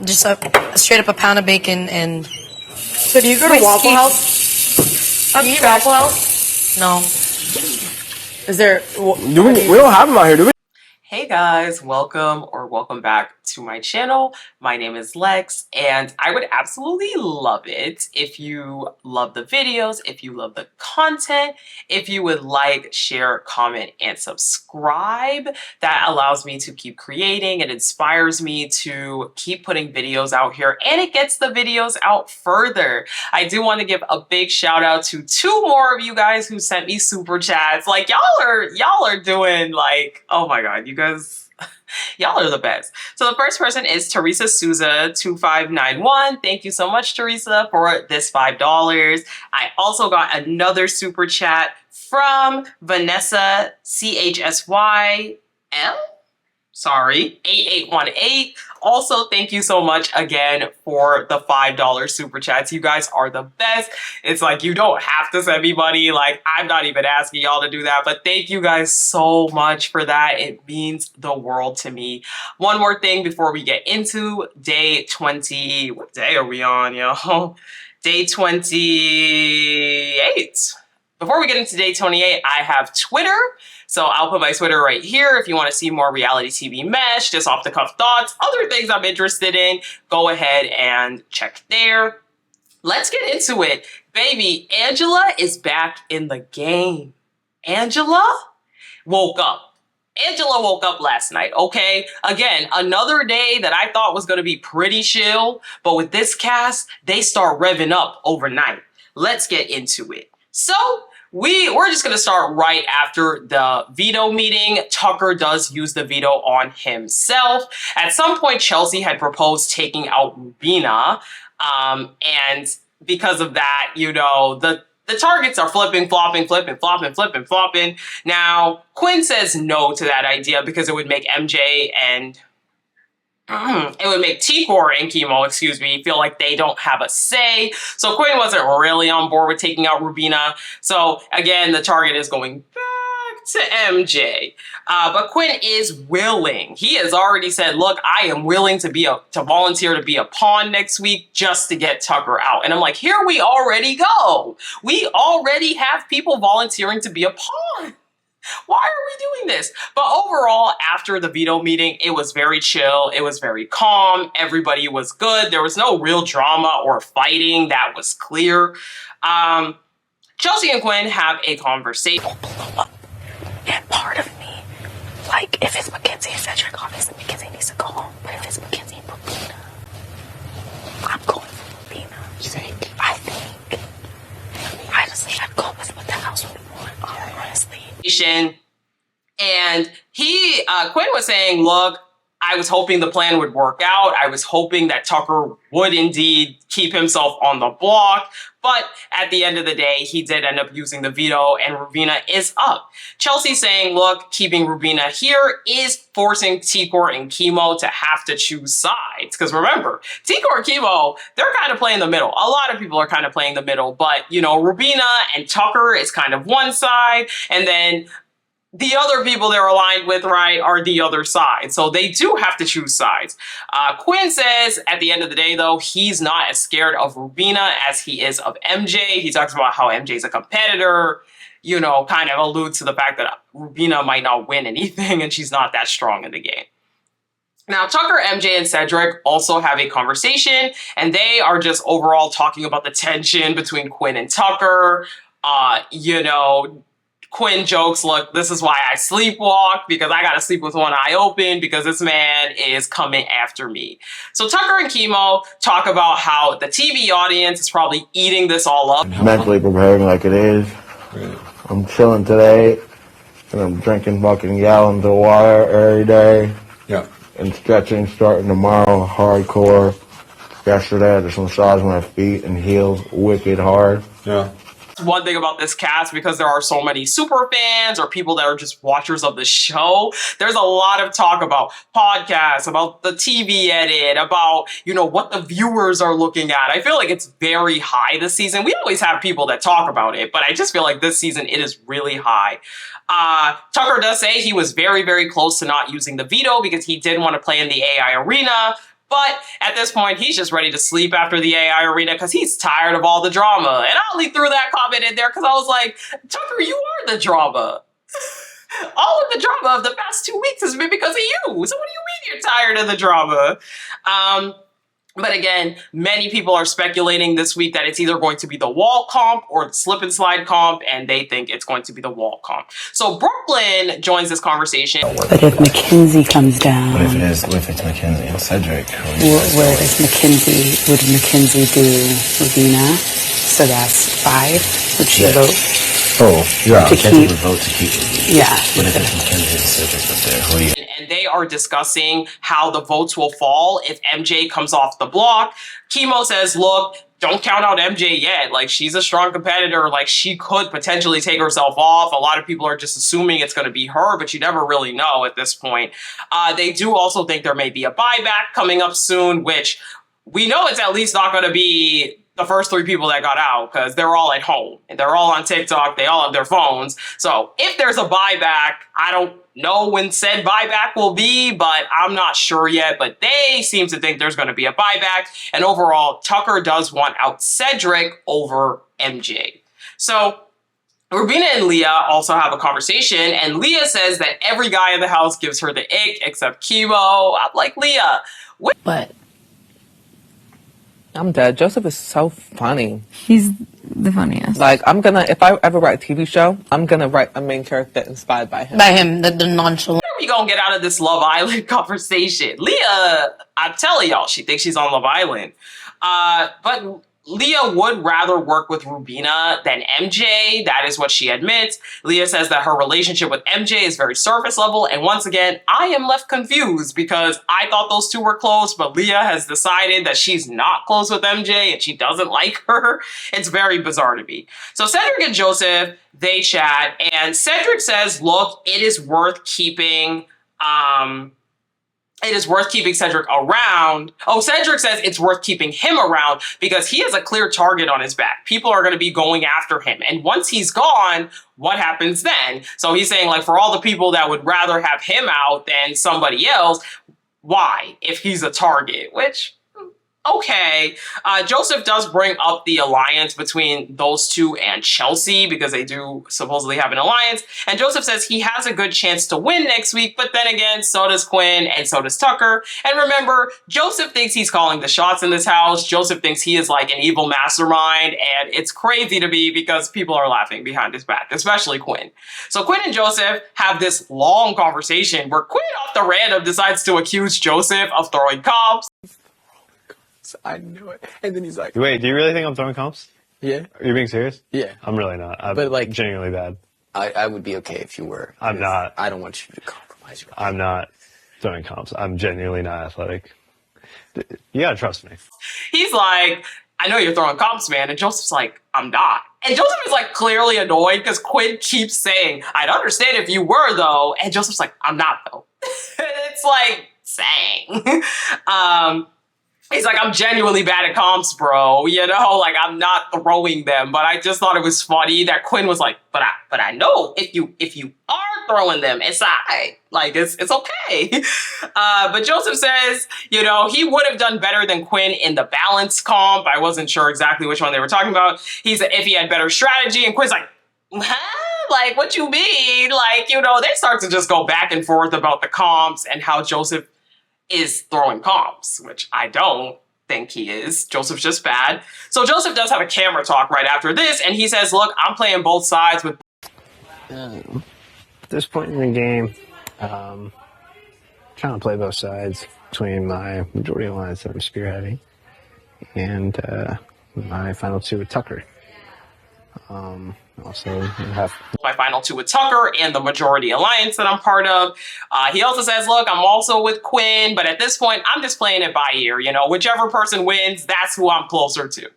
Just straight up a pound of bacon and... So do you go to Waffle House? Do you eat Waffle House? No. Is there... We don't have them out here, do we? Hey guys, welcome back to my channel. My name is Lex, and I would absolutely love it if you love the videos, if you love the content, if you would like, share, comment, and subscribe. That allows me to keep creating. It inspires me to keep putting videos out here, and it gets the videos out further. I do want to give a big shout out to 2 more of you guys who sent me super chats. Like y'all are doing like, oh my god, you guys, y'all are the best. So the first person is Teresa Souza 2591. Thank you so much, Teresa, for this $5. I also got another super chat from Vanessa CHSYL. Sorry, 8818. Also, thank you so much again for the $5 super chats. You guys are the best. It's like you don't have to send me money. Like, I'm not even asking y'all to do that, but thank you guys so much for that. It means the world to me. One more thing before we get into day 20. What day are we on, yo? Day 28. Before we get into day 28, I have Twitter. So I'll put my Twitter right here if you want to see more reality TV mesh, just off the cuff thoughts, other things I'm interested in, go ahead and check there. Let's get into it. Baby, Angela is back in the game. Angela woke up. Angela woke up last night, okay? Again, another day that I thought was going to be pretty chill, but with this cast, they start revving up overnight. Let's get into it. So, we're just going to start right after the veto meeting. Tucker does use the veto on himself. At some point, Chelsea had proposed taking out Rubina. And because of that, you know, the targets are flipping, flopping. Now, Quinn says no to that idea because it would make MJ and... it would make T-Core and Chemo, feel like they don't have a say. So Quinn wasn't really on board with taking out Rubina. So again, the target is going back to MJ. But Quinn is willing. He has already said, look, I am willing to volunteer to be a pawn next week just to get Tucker out. And I'm like, here we already go. We already have people volunteering to be a pawn. Why are we doing this? But overall, after the veto meeting, it was very chill. It was very calm. Everybody was good. There was no real drama or fighting. That was clear. Chelsea and Quinn have a conversation. And part of me, like, if it's Mackenzie and Cedric, obviously Mackenzie needs to go home. But if it's Mackenzie and Rubina, I'm going for Rubina. You think? I think. Honestly, I'd go with what the house would want, honestly. And Quinn was saying, look, I was hoping the plan would work out. I was hoping that Tucker would indeed keep himself on the block. But at the end of the day, he did end up using the veto and Rubina is up. Chelsea saying, look, keeping Rubina here is forcing T-Core and Chemo to have to choose sides. Because remember, T-Core and Chemo, they're kind of playing the middle. A lot of people are kind of playing the middle. But, you know, Rubina and Tucker is kind of one side. And then the other people they're aligned with, right, are the other side. So they do have to choose sides. Quinn says at the end of the day, though, he's not as scared of Rubina as he is of MJ. He talks about how MJ's a competitor, you know, kind of alludes to the fact that Rubina might not win anything and she's not that strong in the game. Now, Tucker, MJ, and Cedric also have a conversation, and they are just overall talking about the tension between Quinn and Tucker. You know, Quinn jokes, look, this is why I sleepwalk, because I gotta sleep with one eye open, because this man is coming after me. So Tucker and Chemo talk about how the TV audience is probably eating this all up. Mentally preparing like it is. I'm chilling today, and I'm drinking fucking gallons of water every day. Yeah. And stretching starting tomorrow, hardcore. Yesterday I just massaged my feet and heels wicked hard. Yeah. One thing about this cast, because there are so many super fans or people that are just watchers of the show, there's a lot of talk about podcasts, about the TV edit, about, you know, what the viewers are looking at. I feel like it's very high this season. We always have people that talk about it, but I just feel like this season it is really high. Tucker does say he was very, very close to not using the veto because he didn't want to play in the AI arena. But at this point, he's just ready to sleep after the AI arena because he's tired of all the drama. And I only threw that comment in there because I was like, Tucker, you are the drama. All of the drama of the past 2 weeks has been because of you. So what do you mean you're tired of the drama? But again, many people are speculating this week that it's either going to be the wall comp or the slip and slide comp, and they think it's going to be the wall comp. So Brooklyn joins this conversation. But if Mackenzie comes down, What if it's Mackenzie and Cedric? what does Mackenzie? Would Mackenzie do Ravina? So that's 5. Would she vote? Oh, yeah. To Mackenzie keep- would vote to keep. Yeah. What if it's Mackenzie and Cedric up there? Who do you? And they are discussing how the votes will fall if MJ comes off the block. Chemo says, look, don't count out MJ yet. Like, she's a strong competitor. Like, she could potentially take herself off. A lot of people are just assuming it's going to be her, but you never really know at this point. They do also think there may be a buyback coming up soon, which we know it's at least not going to be the first 3 people that got out because they're all at home and they're all on TikTok. They all have their phones. So if there's a buyback, I don't know when said buyback will be, but I'm not sure yet. But they seem to think there's going to be a buyback. And overall, Tucker does want out Cedric over MJ. So Rubina and Leah also have a conversation, and Leah says that every guy in the house gives her the ick except Chemo. I'm like, Leah, But I'm dead. Joseph is so funny. He's the funniest. Like, if I ever write a TV show, I'm gonna write a main character inspired by him. by him, the nonchalant. we gonna get out of this Love Island conversation? Leah, I'm telling y'all, she thinks she's on Love Island. But Leah would rather work with Rubina than MJ. That is what she admits. Leah says that her relationship with MJ is very surface level. And once again, I am left confused because I thought those two were close, but Leah has decided that she's not close with MJ and she doesn't like her. It's very bizarre to me. So Cedric and Joseph, they chat, and Cedric says, look, it is worth keeping Cedric around. Oh, Cedric says it's worth keeping him around because he has a clear target on his back. People are going to be going after him. And once he's gone, what happens then? So he's saying, like, for all the people that would rather have him out than somebody else, why? If he's a target, which... okay. Joseph does bring up the alliance between those two and Chelsea because they do supposedly have an alliance. And Joseph says he has a good chance to win next week, but then again, so does Quinn and so does Tucker. And remember, Joseph thinks he's calling the shots in this house. Joseph thinks he is like an evil mastermind, and it's crazy to me because people are laughing behind his back, especially Quinn. So Quinn and Joseph have this long conversation where Quinn off the random decides to accuse Joseph of throwing cops. I knew it. And then he's like, Wait, do you really think I'm throwing comps? yeah, Are you being serious? yeah. I'm really not. I'm But, like- genuinely bad. I would be okay if you were. I'm not. I don't want you to compromise your I'm not throwing comps. I'm genuinely not athletic. You gotta trust me. He's like, I know you're throwing comps, man. And Joseph's like, I'm not. And Joseph is like clearly annoyed because Quinn keeps saying, I'd understand if you were though. And Joseph's like, I'm not though. It's like, saying. He's like, I'm genuinely bad at comps, bro. You know, like I'm not throwing them. But I just thought it was funny that Quinn was like, but I know if you are throwing them, it's alright. Like it's okay. But Joseph says, you know, he would have done better than Quinn in the balance comp. I wasn't sure exactly which one they were talking about. He said if he had better strategy, and Quinn's like, huh? Like, what you mean? Like, you know, they start to just go back and forth about the comps and how Joseph is throwing comps, which I don't think he is. Joseph's just bad. So Joseph does have a camera talk right after this, and he says, look, I'm playing both sides with... At this point in the game, trying to play both sides between my majority alliance that I'm spearheading and my final two with Tucker. Also have my final two with Tucker and the majority alliance that I'm part of. He also says, look, I'm also with Quinn, but at this point, I'm just playing it by ear. You know, whichever person wins, that's who I'm closer to.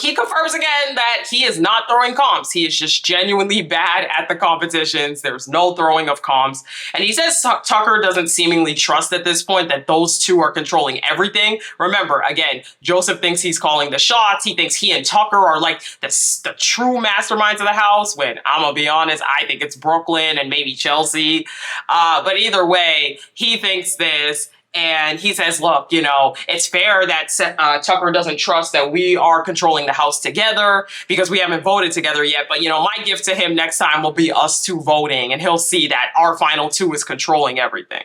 He confirms again that he is not throwing comps. He is just genuinely bad at the competitions. There's no throwing of comps. And he says Tucker doesn't seemingly trust at this point that those two are controlling everything. Remember, again, Joseph thinks he's calling the shots. He thinks he and Tucker are like the true masterminds of the house, when I'm gonna be honest, I think it's Brooklyn and maybe Chelsea. But either way, he thinks this. And he says, look, you know, it's fair that Tucker doesn't trust that we are controlling the house together because we haven't voted together yet. But, you know, my gift to him next time will be us two voting, and he'll see that our final two is controlling everything.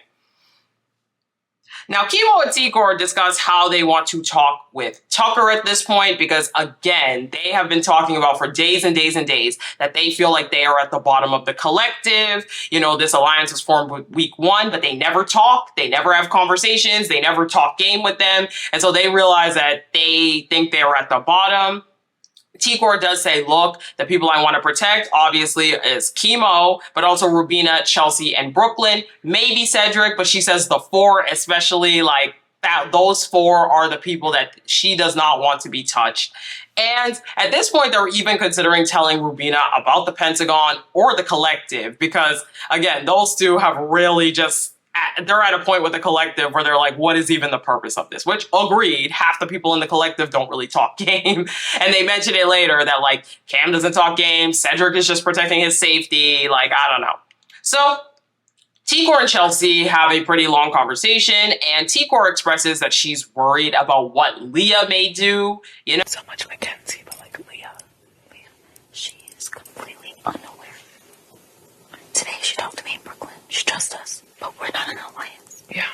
Now, Kimo and Tikor discuss how they want to talk with Tucker at this point because, again, they have been talking about for days and days and days that they feel like they are at the bottom of the collective. You know, this alliance was formed week 1, but they never talk. They never have conversations. They never talk game with them. And so they realize that they think they're at the bottom. Tikor does say, look, the people I want to protect, obviously, is Kimo, but also Rubina, Chelsea, and Brooklyn. Maybe Cedric, but she says the 4, especially, like, that those 4 are the people that she does not want to be touched. And at this point, they're even considering telling Rubina about the Pentagon or the collective because, again, those two have really just... they're at a point with the collective where they're like, what is even the purpose of this? Which, agreed, half the people in the collective don't really talk game. And they mention it later that, like, Cam doesn't talk game, Cedric is just protecting his safety, like, I don't know. So, Tikor and Chelsea have a pretty long conversation, and Tikor expresses that she's worried about what Leah may do. You know, So much Mackenzie, but like Leah, she is completely unaware. Today she talked to me in Brooklyn. She trusts us, but we're not an alliance. Yeah.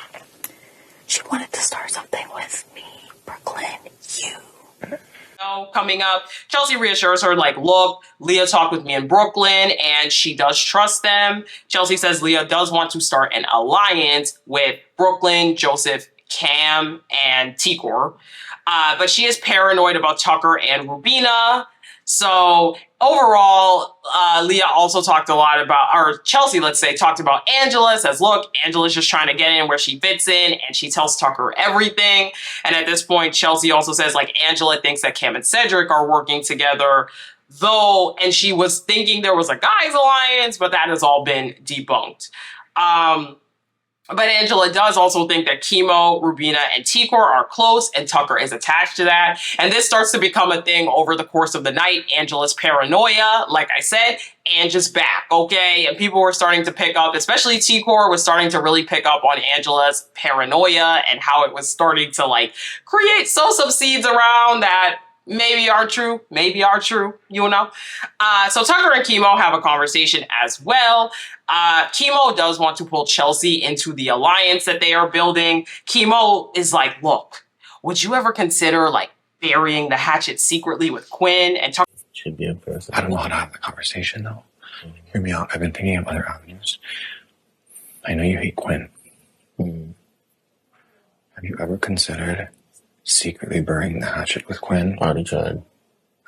She wanted to start something with me, Brooklyn, you. coming up, Chelsea reassures her, like, look, Leah talked with me in Brooklyn and she does trust them. Chelsea says Leah does want to start an alliance with Brooklyn, Joseph, Cam, and Tikor. But she is paranoid about Tucker and Rubina. So overall, Leah also talked a lot about, or Chelsea, let's say, talked about Angela, says, look, Angela's just trying to get in where she fits in, and she tells Tucker everything. And at this point, Chelsea also says, like, Angela thinks that Cam and Cedric are working together, though, and she was thinking there was a guys alliance, but that has all been debunked. But Angela does also think that Kimo, Rubina, and Tikor are close, and Tucker is attached to that. And this starts to become a thing over the course of the night. Angela's paranoia, like I said, Angela's back, okay? And people were starting to pick up, especially Tikor was starting to really pick up on Angela's paranoia and how it was starting to, like, create some seeds around that maybe are true, you know? So Tucker and Kimo have a conversation as well. Kimo does want to pull Chelsea into the alliance that they are building. Kimo is like, look, would you ever consider, like, burying the hatchet secretly with Quinn? And Tucker Should be a person. I don't know how to have the conversation, though. Hear me out. I've been thinking of other avenues. I know you hate Quinn. Have you ever considered secretly burying the hatchet with Quinn? Already tried.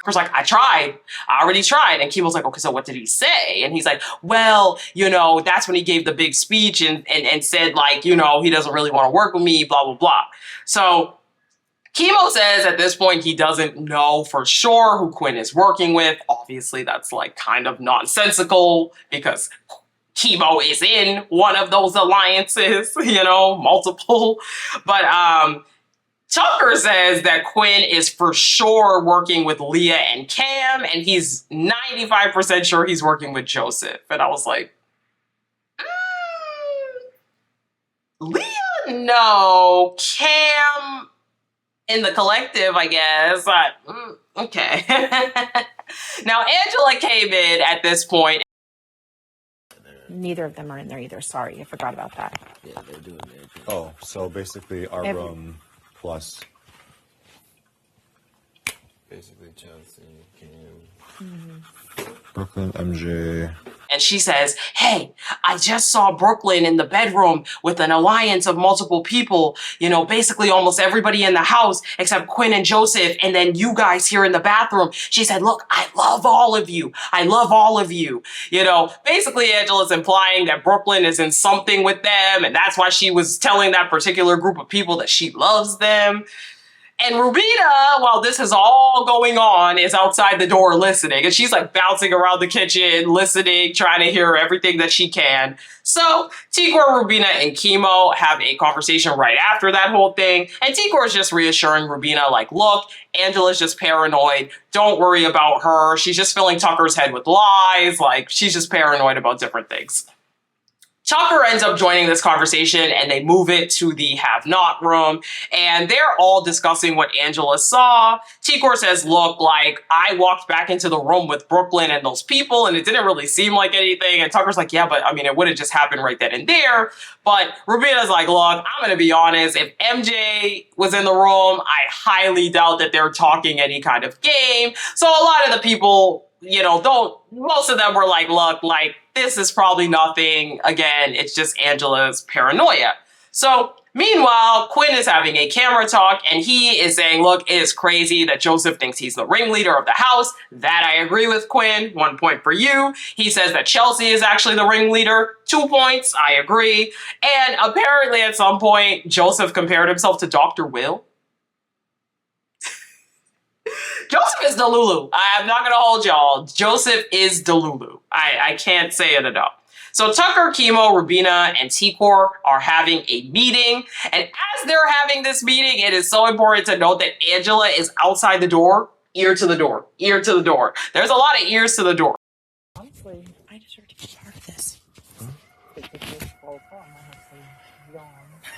was like, I already tried. And Kimo's like, okay, so what did he say? And he's like, well, you know, that's when he gave the big speech and said, like, you know, he doesn't really want to work with me, blah, blah, blah. So Kimo says at this point he doesn't know for sure who Quinn is working with. Obviously, that's, like, kind of nonsensical because Kimo is in one of those alliances, you know, multiple. But Tucker says that Quinn is for sure working with Leah and Cam, and he's 95% sure he's working with Joseph. And I was like, Leah, no. Cam in the collective, I guess. Okay. Now, Angela came in at this point. Neither of them are in there either. Sorry, I forgot about that. Yeah, they're doing their thing. Oh, so basically our room plus. Basically Chelsea, Cam, Brooklyn, MJ. And she says, hey, I just saw Brooklyn in the bedroom with an alliance of multiple people, you know, basically almost everybody in the house except Quinn and Joseph, and then you guys here in the bathroom. She said, look, I love all of you. I love all of you. You know, basically Angela's implying that Brooklyn is in something with them, and that's why she was telling that particular group of people that she loves them. And Rubina, while this is all going on, is outside the door listening. And she's like bouncing around the kitchen, listening, trying to hear everything that she can. So Tikor, Rubina, and Chemo have a conversation right after that whole thing. And Tikor is just reassuring Rubina, like, look, Angela's just paranoid. Don't worry about her. She's just filling Tucker's head with lies. Like, she's just paranoid about different things. Tucker ends up joining this conversation and they move it to the have-not room and they're all discussing what Angela saw. Tikor says, look, like, I walked back into the room with Brooklyn and those people and it didn't really seem like anything. And Tucker's like, yeah, but I mean, it would have just happened right then and there. But Rubina's like, look, I'm going to be honest. If MJ was in the room, I highly doubt that they're talking any kind of game. So a lot of the people, you know, most of them were like, look, like, this is probably nothing. Again, it's just Angela's paranoia. So meanwhile, Quinn is having a camera talk and he is saying, look, it is crazy that Joseph thinks he's the ringleader of the house. That I agree with, Quinn. 1 point for you. He says that Chelsea is actually the ringleader. 2 points. I agree. And apparently at some point, Joseph compared himself to Dr. Will. Joseph is Delulu. I'm not going to hold y'all. Joseph is Delulu. I can't say it enough. So Tucker, Chemo, Rubina, and Tikor are having a meeting. And as they're having this meeting, it is so important to note that Angela is outside the door, ear to the door, ear to the door. There's a lot of ears to the door. Honestly, I deserve to be part of this.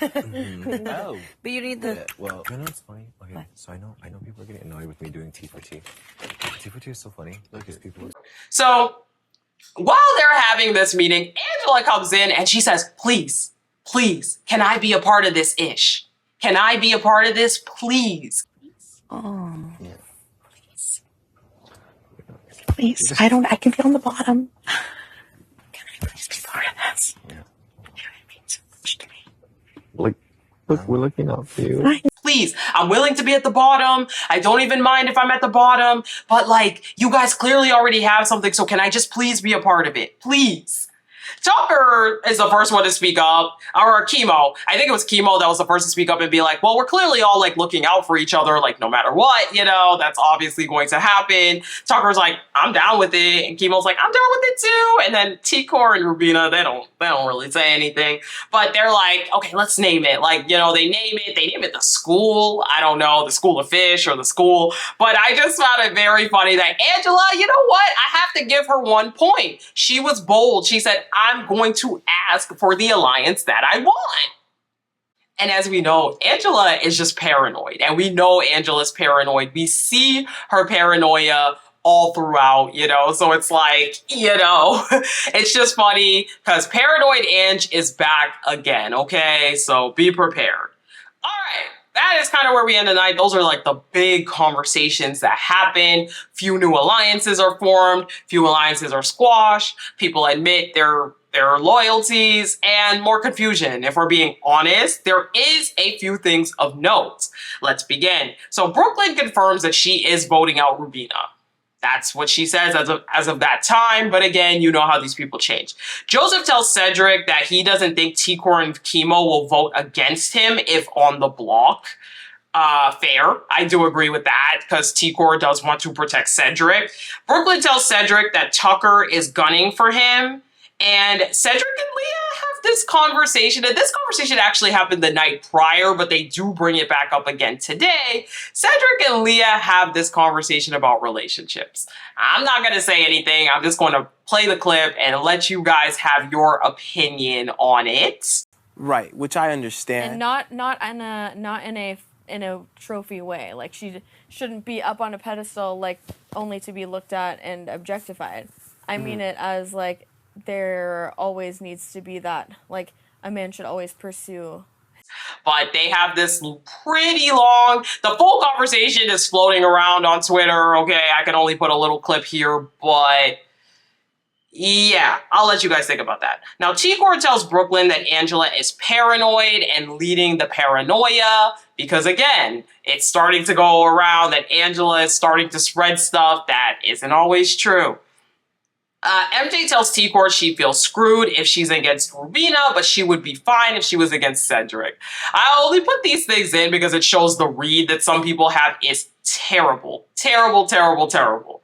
Oh. But you need the... Yeah, well, you know what's funny? Okay, what? So I know people are getting annoyed with me doing T for T. T for T is so funny. Look at people. So while they're having this meeting, Angela comes in and she says, please, can I be a part of this ish? Can I be a part of this, please? Oh. Yeah. Please. I can be on the bottom. Can I please be part of this? Yeah. It means so much to me. Look, we're looking out for you. Please, I'm willing to be at the bottom. I don't even mind if I'm at the bottom. But like, you guys clearly already have something, so can I just please be a part of it? Please. Tucker is the first one to speak up, or Chemo. I think it was Chemo that was the first to speak up and be like, well, we're clearly all like looking out for each other, like no matter what, you know, that's obviously going to happen. Tucker's like, I'm down with it. And Chemo's like, I'm down with it too. And then Tikor and Rubina, they don't really say anything, but they're like, okay, let's name it. Like, you know, they name it the school. I don't know, the school of fish or the school, but I just found it very funny that Angela, you know what? I have to give her 1 point. She was bold. She said, I'm going to ask for the alliance that I want. And as we know, Angela is just paranoid. And we know Angela's paranoid. We see her paranoia all throughout, you know? So it's like, you know, it's just funny because Paranoid Ange is back again, okay? So be prepared. All right. That is kind of where we end tonight. Those are like the big conversations that happen. Few new alliances are formed. Few alliances are squashed. People admit their loyalties and more confusion. If we're being honest, there is a few things of note. Let's begin. So Brooklyn confirms that she is voting out Rubina. That's what she says as of that time. But again, you know how these people change. Joseph tells Cedric that he doesn't think Tikor and Chemo will vote against him if on the block. Fair. I do agree with that because Tikor does want to protect Cedric. Brooklyn tells Cedric that Tucker is gunning for him. And Cedric and Leah have this conversation, and this conversation actually happened the night prior, but they do bring it back up again today. Cedric and Leah have this conversation about relationships. I'm not going to say anything. I'm just going to play the clip and let you guys have your opinion on it. Right, which I understand. And not in a trophy way. Like, she shouldn't be up on a pedestal, like, only to be looked at and objectified. I mean it as, like, there always needs to be that, like, a man should always pursue. But they have this pretty long, the full conversation is floating around on Twitter. Okay, I can only put a little clip here, but yeah, I'll let you guys think about that. Now, Tikor tells Brooklyn that Angela is paranoid and leading the paranoia because, again, it's starting to go around that Angela is starting to spread stuff that isn't always true. MJ tells T-Court she feels screwed if she's against Rubina, but she would be fine if she was against Cedric. I only put these things in because it shows the read that some people have is terrible. Terrible, terrible, terrible.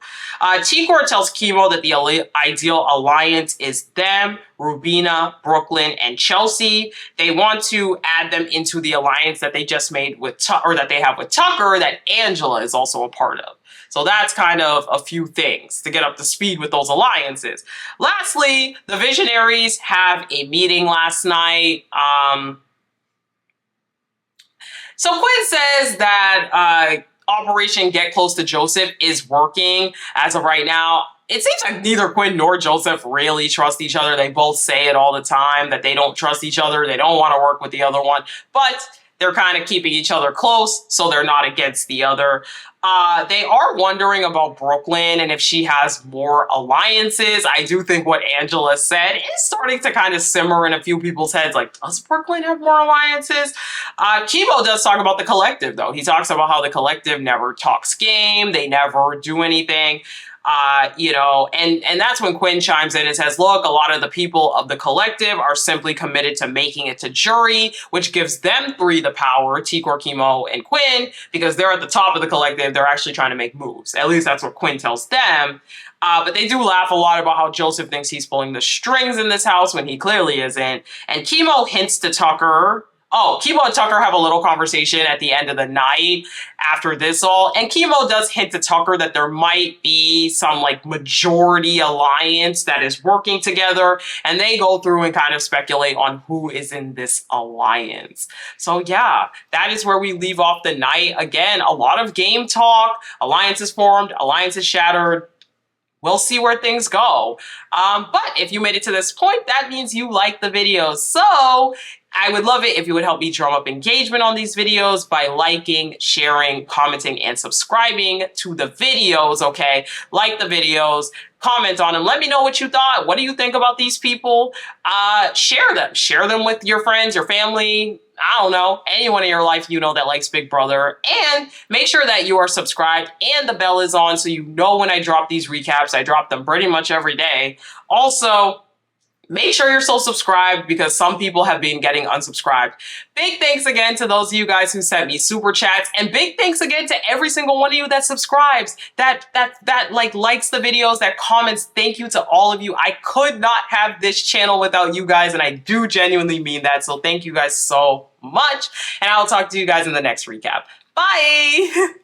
T-Court tells Chemo that the ideal alliance is them, Rubina, Brooklyn, and Chelsea. They want to add them into the alliance that they just made with or that they have with Tucker that Angela is also a part of. So that's kind of a few things to get up to speed with those alliances. Lastly, the Visionaries have a meeting last night. So Quinn says that Operation Get Close to Joseph is working as of right now. It seems like neither Quinn nor Joseph really trust each other. They both say it all the time that they don't trust each other. They don't want to work with the other one. But they're kind of keeping each other close, so they're not against the other. They are wondering about Brooklyn and if she has more alliances. I do think what Angela said is starting to kind of simmer in a few people's heads. Like, does Brooklyn have more alliances? Chemo does talk about the collective, though. He talks about how the collective never talks game. They never do anything. You know, and that's when Quinn chimes in and says, look, a lot of the people of the collective are simply committed to making it to jury, which gives them three the power, T-Court, Chemo, and Quinn, because they're at the top of the collective. They're actually trying to make moves. At least that's what Quinn tells them. But they do laugh a lot about how Joseph thinks he's pulling the strings in this house when he clearly isn't. And Chemo hints to Tucker. Oh, Chemo and Tucker have a little conversation at the end of the night after this all. And Chemo does hint to Tucker that there might be some like majority alliance that is working together. And they go through and kind of speculate on who is in this alliance. So yeah, that is where we leave off the night. Again, a lot of game talk, alliances formed, alliances shattered. We'll see where things go. But if you made it to this point, that means you like the video. So I would love it if you would help me drum up engagement on these videos by liking, sharing, commenting, and subscribing to the videos, okay? Like the videos, comment on them. Let me know what you thought. What do you think about these people? Share them. Share them with your friends, your family, I don't know, anyone in your life you know that likes Big Brother. And make sure that you are subscribed and the bell is on so you know when I drop these recaps. I drop them pretty much every day. Also, make sure you're still subscribed because some people have been getting unsubscribed. Big thanks again to those of you guys who sent me super chats, and big thanks again to every single one of you that subscribes, that likes the videos, that comments. Thank you to all of you. I could not have this channel without you guys, and I do genuinely mean that. So thank you guys so much, and I'll talk to you guys in the next recap. Bye!